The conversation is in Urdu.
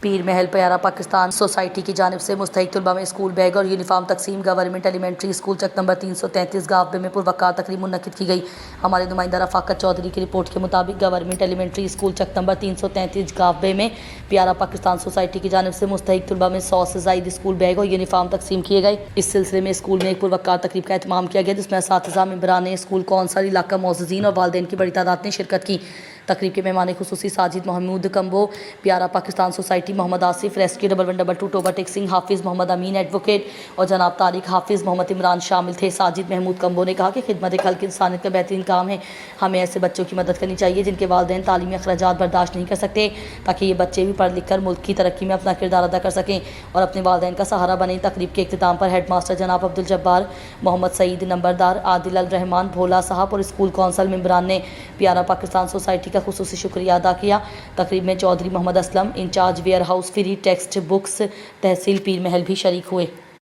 پیر محل پیارا پاکستان سوسائٹی کی جانب سے مستحق طلباء میں اسکول بیگ اور یونیفارم تقسیم گورنمنٹ ایلیمنٹری اسکول چک نمبر 333 گاوبے میں پروقار تقریب منعقد کی گئی۔ ہمارے نمائندہ رفاقت چودھری کی رپورٹ کے مطابق گورنمنٹ ایلیمنٹری اسکول چک نمبر 333 گاوبے میں پیارا پاکستان سوسائٹی کی جانب سے مستحق طلباء میں 100 سے زائد اسکول بیگ اور یونیفارم تقسیم کیے گئے۔ اس سلسلے میں اسکول میں ایک پروقار تقریب کا اہتمام کیا گیا جس میں اساتذہ، ممبران اسکول کونسل، علاقہ معززین اور والدین کی بڑی تعداد نے شرکت کی۔ تقریب کے مہمان خصوصی ساجد محمود کمبو، پیارا پاکستان سوسائٹی محمد آصف، ریسکیو 1122 ٹوبا ٹیک سنگھ، حافظ محمد امین ایڈوکیٹ اور جناب طارق حافظ، محمد عمران شامل تھے۔ ساجد محمود کمبو نے کہا کہ خدمت خلق انسانیت کا بہترین کام ہے، ہمیں ایسے بچوں کی مدد کرنی چاہیے جن کے والدین تعلیمی اخراجات برداشت نہیں کر سکتے، تاکہ یہ بچے بھی پڑھ لکھ کر ملک کی ترقی میں اپنا کردار ادا کر سکیں اور اپنے والدین کا سہارا بنیں۔ تقریب کے اختتام پر ہیڈ ماسٹر جناب عبدالجبار، محمد سعید نمبردار، عادل الرحمان بھولا صاحب اور اسکول کونسل ممبران نے پیارا پاکستان سوسائٹی کا خصوصی شکریہ ادا کیا۔ تقریب میں Chaudhry Muhammad Aslam, incharge warehouse, free textbooks, tehsil Pir Mahal بھی شریک ہوئے۔